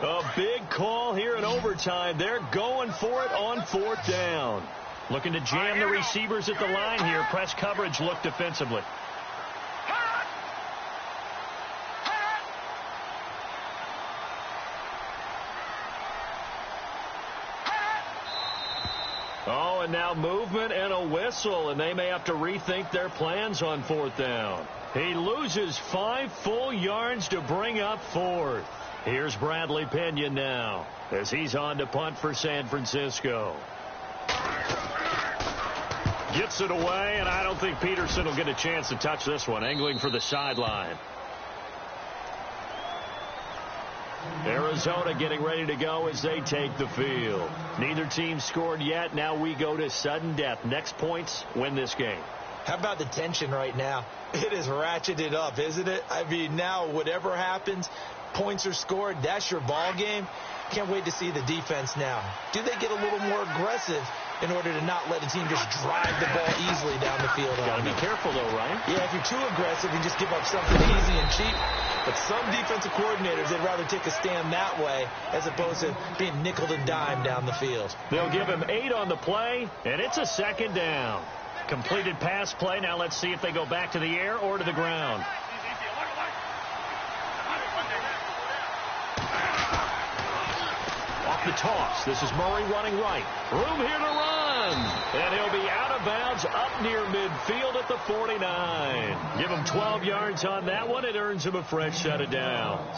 A big call here in overtime. They're going for it on 4th down. Looking to jam the receivers at the line here. Press coverage look defensively. Oh, and now movement and a whistle, and they may have to rethink their plans on 4th down. He loses 5 full yards to bring up 4th. Here's Bradley Pena now as he's on to punt for San Francisco. Gets it away, and I don't think Peterson will get a chance to touch this one. Angling for the sideline. Arizona getting ready to go as they take the field. Neither team scored yet. Now we go to sudden death. Next points win this game. How about the tension right now? It is ratcheted up, isn't it? I mean, now whatever happens, points are scored, that's your ball game. Can't wait to see the defense now. Do they get a little more aggressive in order to not let a team just drive the ball easily down the field? Got to be careful, though, right? Yeah, if you're too aggressive, you just give up something easy and cheap. But some defensive coordinators, they'd rather take a stand that way as opposed to being nickel and dime down the field. They'll give him 8 on the play, and it's a 2nd down. Completed pass play. Now let's see if they go back to the air or to the ground. Off the toss. This is Murray running right. Room here to run. And he'll be out of bounds up near midfield at the 49. Give him 12 yards on that one. It earns him a fresh set of downs.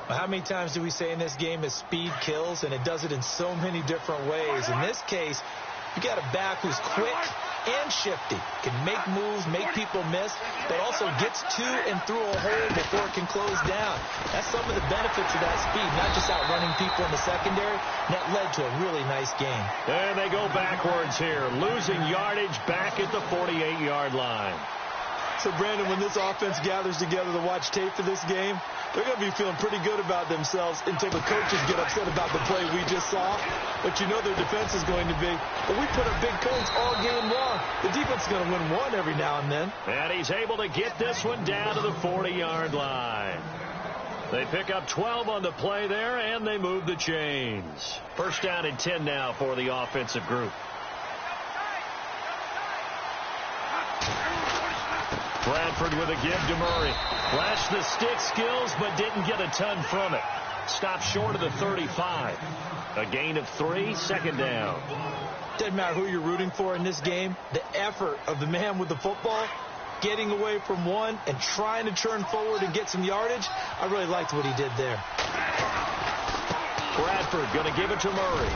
How many times do we say in this game that speed kills? And it does it in so many different ways. In this case, you got a back who's quick and shifty, can make moves, make people miss, but also gets to and through a hole before it can close down. That's some of the benefits of that speed, not just outrunning people in the secondary. That led to a really nice game. And they go backwards here, losing yardage back at the 48-yard line. So, Brandon, when this offense gathers together to watch tape for this game, they're going to be feeling pretty good about themselves until the coaches get upset about the play we just saw. But you know their defense is going to be, but we put up big points all game long. The defense is going to win one every now and then. And he's able to get this one down to the 40-yard line. They pick up 12 on the play there, and they move the chains. 1st down and 10 now for the offensive group. Bradford with a give to Murray. Flashed the stick skills, but didn't get a ton from it. Stopped short of the 35. A gain of 3, 2nd down. Doesn't matter who you're rooting for in this game. The effort of the man with the football, getting away from one and trying to turn forward and get some yardage, I really liked what he did there. Bradford going to give it to Murray.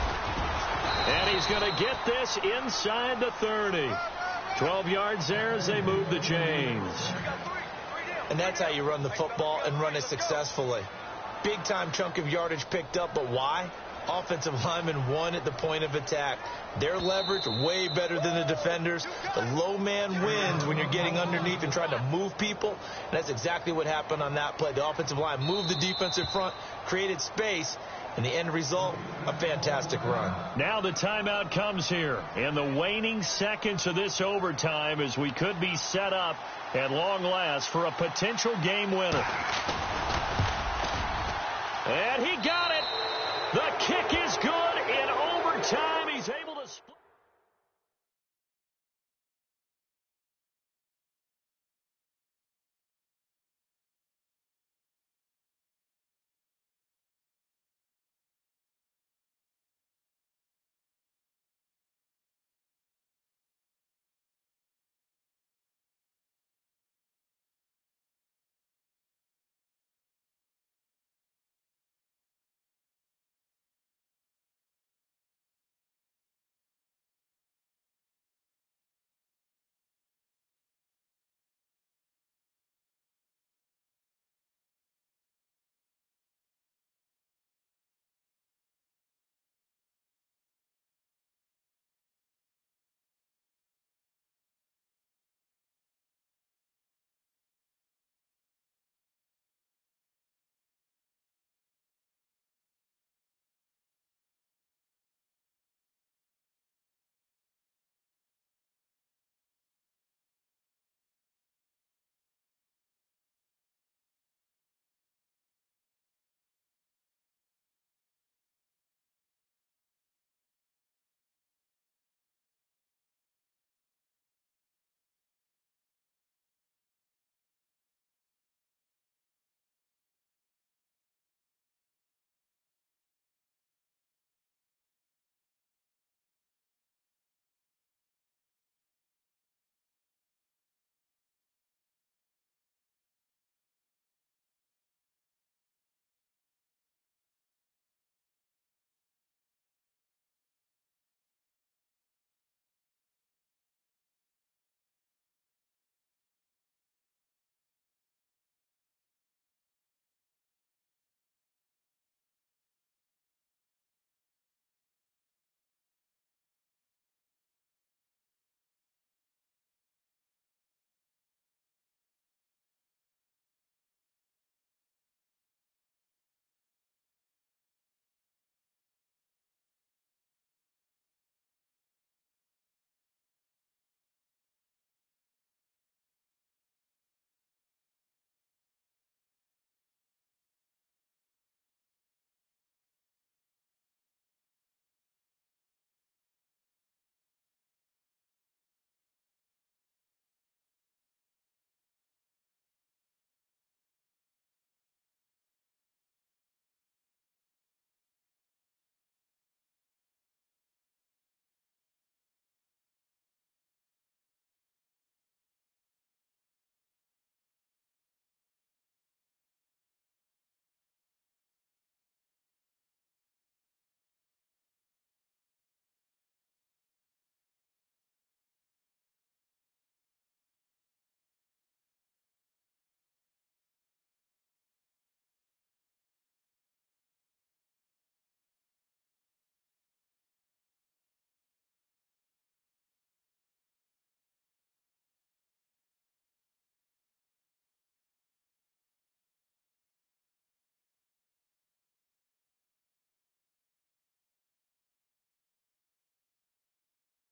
And he's going to get this inside the 30. 12 yards there as they move the chains. And that's how you run the football and run it successfully. Big-time chunk of yardage picked up, but why? Offensive linemen won at the point of attack. Their leverage way better than the defenders. The low man wins when you're getting underneath and trying to move people. And that's exactly what happened on that play. The offensive line moved the defensive front, created space, and the end result, a fantastic run. Now the timeout comes here in the waning seconds of this overtime as we could be set up at long last for a potential game winner. And he got it. The